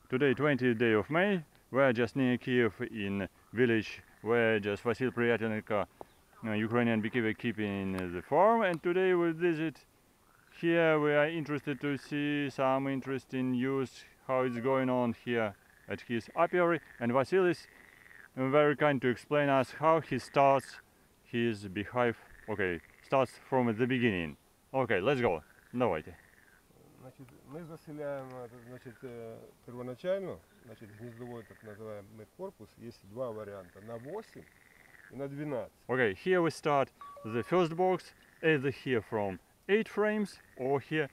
Today 20th day of May. We're just near Kiev in village where just Vasyl Priyatelenko, Ukrainian beekeeper, keeping the farm, and today we visit here. We are interested to see some interesting news, how it's going on here at his apiary, and Vasyl is very kind to explain us how he starts his beehive. Okay, starts from the beginning. Okay, let's go. Давайте. Значит, мы заселяем, значит, первоначально, значит, гнездовой так называемый корпус, есть два варианта, на 8 и на 12. Okay, here we start the first box, either here from 8 frames or here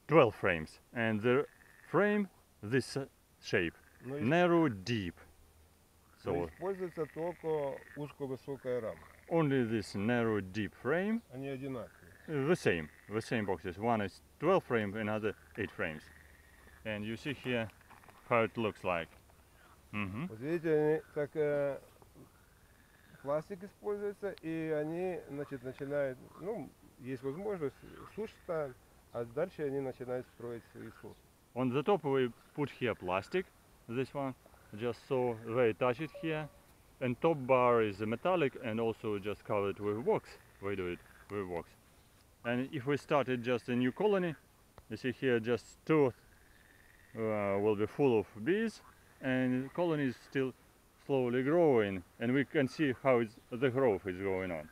12 frames. And the frame, this shape, narrow, deep. So используется только узко-высокая рамка. Only this narrow, deep frame. Они одинаковые. The same boxes. One is 12 frames, another 8 frames. And you see here how it looks like. Вот видите, они так пластик используется, и они, значит, начинают, ну, есть возможность сушить там, а дальше они начинают строить свои суши. On the top we put here plastic, this one, just so they touch it here. And top bar is metallic and also just covered with wax. We do it with wax. And if we started just a new colony, you see here just two will be full of bees, and the colony is still slowly growing, and we can see how the growth is going on.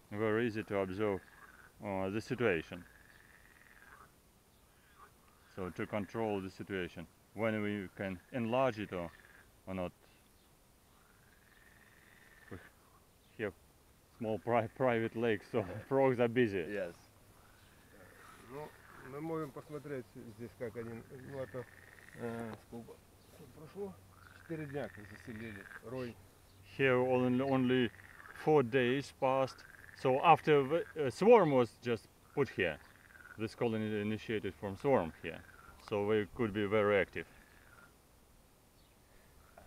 Very easy to observe the situation. So to control the situation, when we can enlarge it or not. We have small private lakes, so frogs are busy. Yes. Ну, мы можем посмотреть здесь, как они, ну это, сколько прошло? 4 дня, как заселили рой. Here only 4 days passed, so after the swarm was just put here. This colony initiated from swarm here, so we could be very active.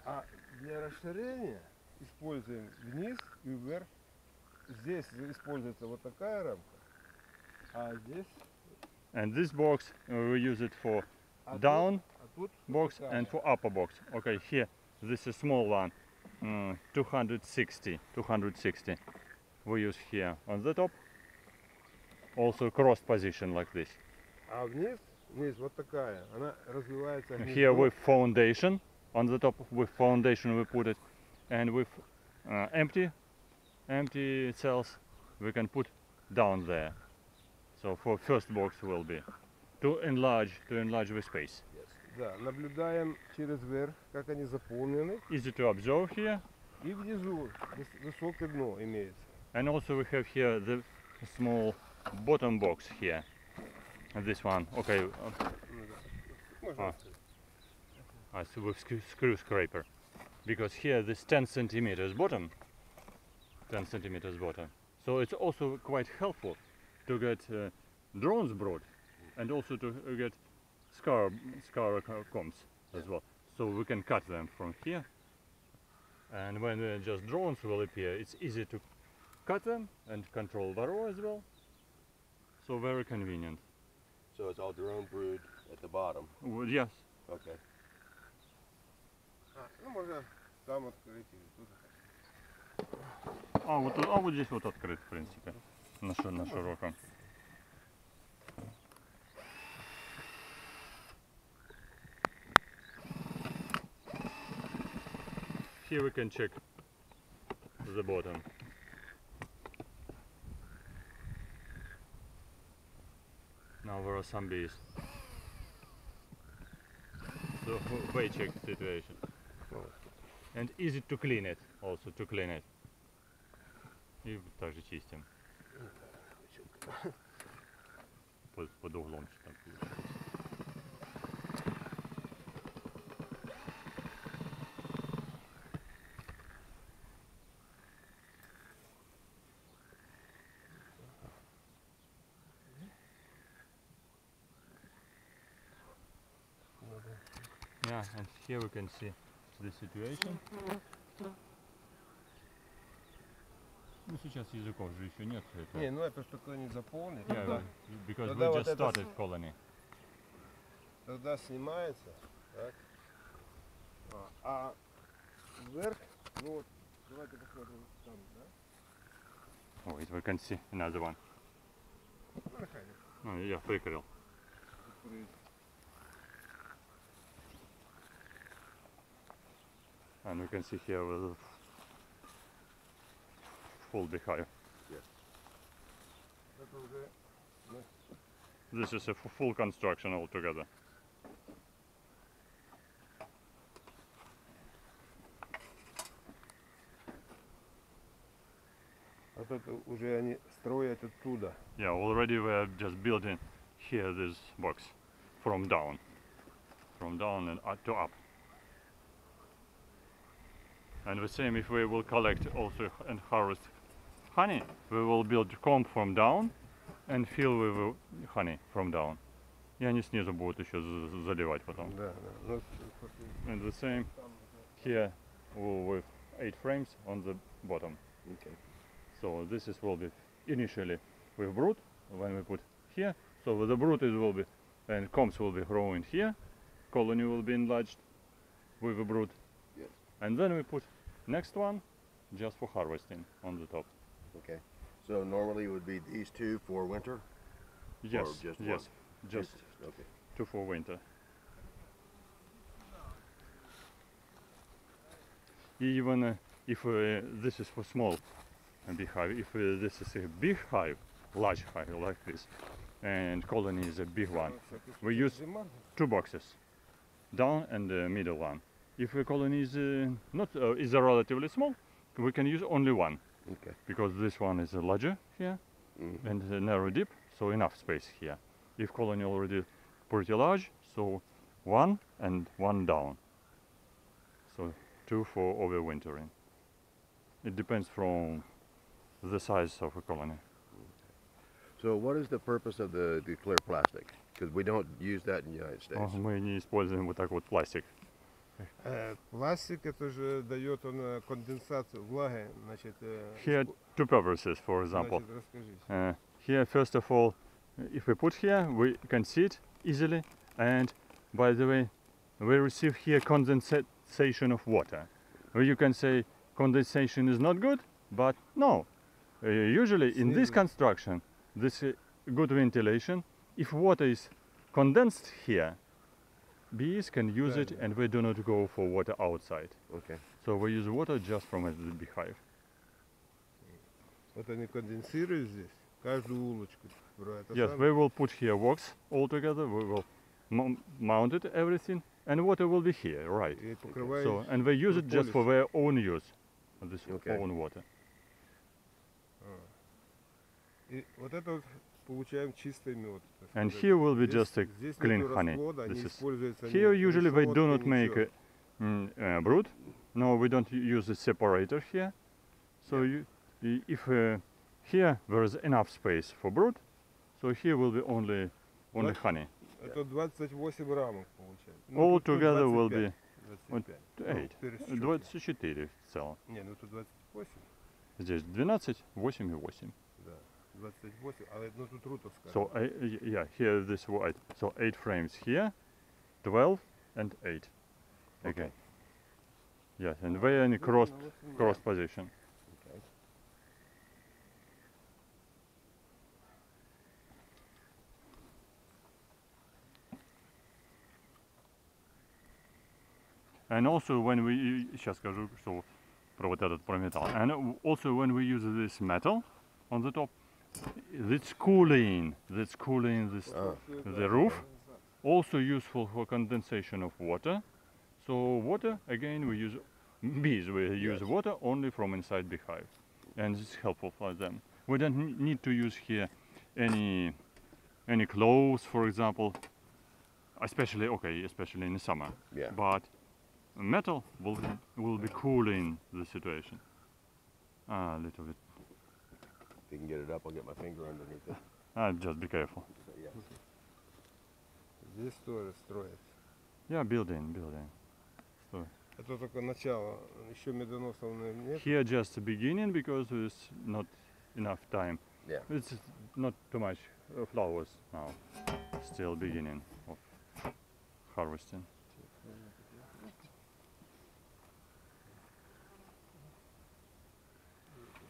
А для расширения используем вниз и вверх. Здесь используется вот такая рамка, а здесь. And this box we use it for down box and for upper box. Okay, here this is small one, 260. We use here on the top. Also cross position like this. А вниз вот такая, она развивается. Here with foundation. On the top with foundation we put it, and with empty cells we can put down there. So for first box will be to enlarge the space. Yes. Да, наблюдаем через верх, как они заполнены. Easy to observe here. И внизу высокое дно имеется. And also we have here the small bottom box here. And this one, okay. So with screw scraper, because here this 10 centimeters bottom. So it's also quite helpful to get drones brought, and also to get scar combs as well. So we can cut them from here, and when just drones will appear, it's easy to cut them and control varroa as well. So very convenient. So it's all drone brood at the bottom? Well, yes. Okay. Ну можно там открыть или тут. Вот здесь вот открыт, в принципе, на широком. Here we can check the bottom. Now there are some bees. So we check the situation. And easy to clean it, also to clean it. И также чистим. Под углом что там получается. Yeah, and here we can see the situation. Ну сейчас языков же еще нет. Не, ну это что-то не заполнит. Yeah, because we just started colony. Тогда снимается, так? А вверх, ну вот, давайте посмотрим там, да? Wait, we can see another one. Ну, нехай. Oh, yeah, прикрыл. And we can see here a full beehive. Это уже This is a full construction altogether. вот это уже они строят оттуда. Yeah, already we are just building here this box from down and up to up. And the same if we will collect also and harvest honey, we will build comb from down and fill with honey from down. И они снизу будут еще заливать потом. Да, да. Ну, And the same here with 8 frames on the bottom. okay. So this is will be initially with brood when we put here. So the brood is will be and combs will be growing here. Colony will be enlarged with the brood. Yes. And then we put next one just for harvesting on the top. Okay. So normally it would be these two for winter? Yes, just yes, just Okay. two for winter. Even if this is for small beehive, if this is a big hive, large hive like this, and colony is a big one, we use two boxes, down and the middle one. If the colony is not is relatively small, we can use only one, Okay. because this one is larger here Mhm. and narrow deep, so enough space here. If colony already pretty large, so one and one down. So two for overwintering. It depends from the size of a colony. So what is the purpose of the clear plastic? Because we don't use that in the United States. Мы не используем вот так вот пластик. Пластик это же дает он конденсацию влаги, значит. Here two purposes, for example. Значит, расскажите. Here, first of all, if we put here, we can see it easily. And by the way, we receive here condensation of water. You can say condensation is not good, but no. Usually in this construction, this good ventilation, if water is condensed here, bees can use it and we do not go for water outside. Okay. So we use water just from the beehive. Вот они конденсируют здесь каждую улочку. Yes, we will put here wax all together. We will mount it, everything, and water will be here, right? И покрывают. So, and they use it just for their own use, this Okay. own water. И вот это вот получаем чистый мед. так And сказать. here will be Здесь- just a здесь clean нету honey. расплода, This не is используется here. ни Usually they do not решетки, make ничего. a brood. No, we don't use a separator here. So if here there is enough space for brood, so here will be only Right. honey. Это 28 рамок получается. All тут together will be 25. 8, пересчётки. 24 в целом. Не, ну тут 28. Здесь 12, 8 и 8. Да, 28, але ну тут рутовская. So yeah, here this white. So 8 frames here, 12 and 8. Okay. Yes, and they are in cross position. Okay. And also when we сейчас скажу, что про вот этот про металл. And also when we use this metal on the top, that's cooling this the roof. Also useful for condensation of water. So water again we use bees. We use Yes. water only from inside beehive, and it's helpful for them. We don't need to use here any clothes, for example. Especially in the summer. Yeah. But metal will be cooling the situation. A little bit. If you can get it up, I'll get my finger underneath it. Just be careful. So, yeah. Здесь тоже строят. Yeah, building. Это только начало, еще медоносов нет. Here just the beginning because there's not enough time. Yeah. It's not too much flowers now. Still beginning of harvesting.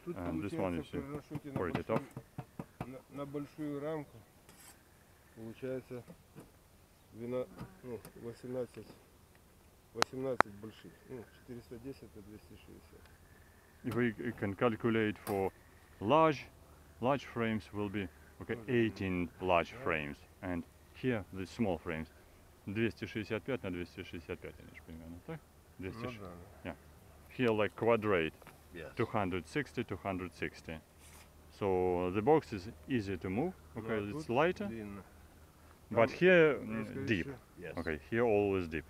Тут And this one is получается при расчете pretty tough. на большую рамку получается 18 больших. 410 это 260. If we can calculate for large frames will be 18 large frames, and here the small frames 265 на 265, они же примерно так? 260. Yeah. Here like quadrate, Yes. 260, 260. So the box is easy to move. Okay, it's lighter, but here deep. Yes. Okay, here always deep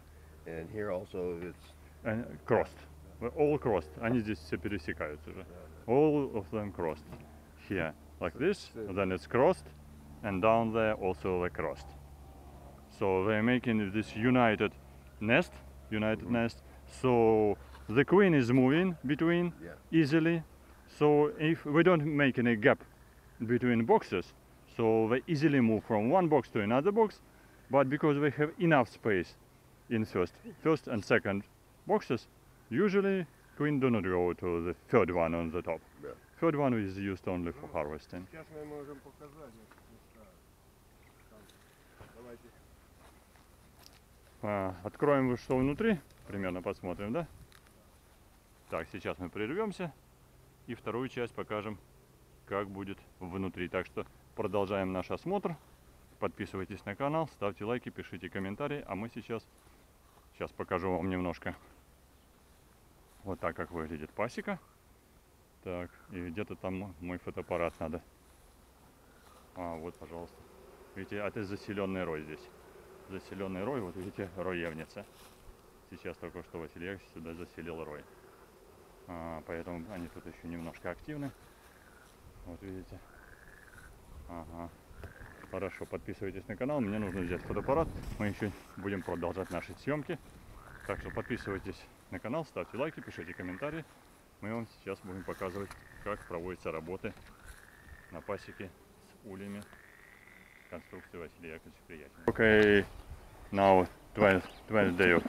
And here also it's and crossed. All crossed. Они здесь все пересекаются уже. All of them crossed. Here like this, then it's crossed, and down there also like crossed. So they're making this united nest. So the queen is moving between easily. So if we don't make any gap between boxes, so they easily move from one box to another box. But because we have enough space in first and second boxes, usually queen do not go to the third one on the top. Yeah. Third one is used only for harvesting. Сейчас мы можем показать места. Давайте. Откроем, что внутри, примерно посмотрим, да? Так, сейчас мы прервемся и вторую часть покажем, как будет внутри. Так что продолжаем наш осмотр. Подписывайтесь на канал, ставьте лайки, пишите комментарии. А мы сейчас покажу вам немножко вот так, как выглядит пасека. Так, и где-то там мой фотоаппарат надо. Вот, пожалуйста. Видите, это заселенный рой здесь. Заселенный рой, вот видите, роевница. Сейчас только что Василий сюда заселил рой. Поэтому они тут еще немножко активны. Вот видите. Ага. Хорошо, подписывайтесь на канал. Мне нужно взять фотоаппарат. Мы еще будем продолжать наши съемки. Так что подписывайтесь на канал, ставьте лайки, пишите комментарии. Мы вам сейчас будем показывать, как проводятся работы на пасеке с ульями. Конструкции Василия Яковлевича Приятеленко. Okay, now 20th day of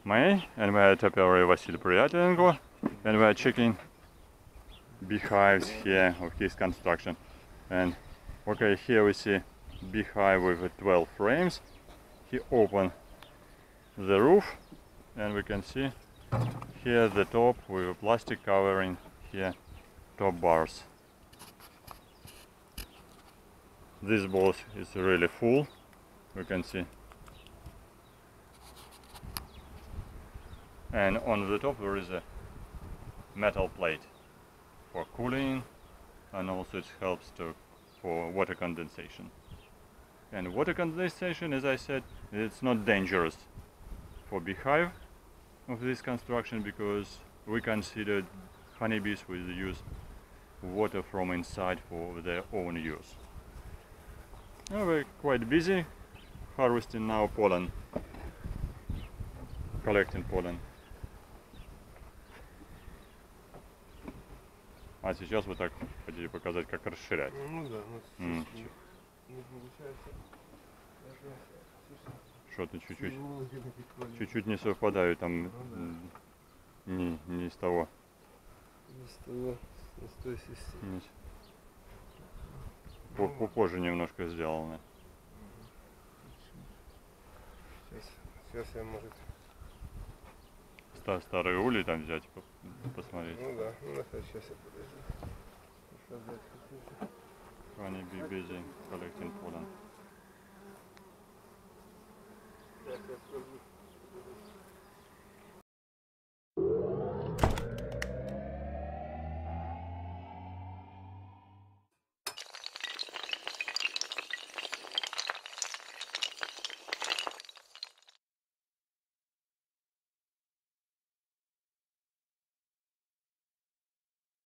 May, and we are at apiary Vasyl Priyatelenko, and we are checking beehives here of his construction. And okay, here we see beehive with 12 frames. He opened the roof, and we can see here the top with a plastic covering here top bars. This box is really full, we can see. And on the top there is a metal plate for cooling, and also it helps for water condensation. And water condensation, as I said, it's not dangerous for beehive of this construction, because we consider honeybees will use water from inside for their own use. We're quite busy harvesting now pollen, collecting pollen. А сейчас вы так хотите показать, как расширять. Ну да, не получается. Что-то чуть-чуть не совпадают, там не из того. Не с той системы. Попозже немножко сделано. Сейчас я, может... Старые ули там взять, посмотреть. Ну да, сейчас я подожду. Honey bee busy collecting pollen.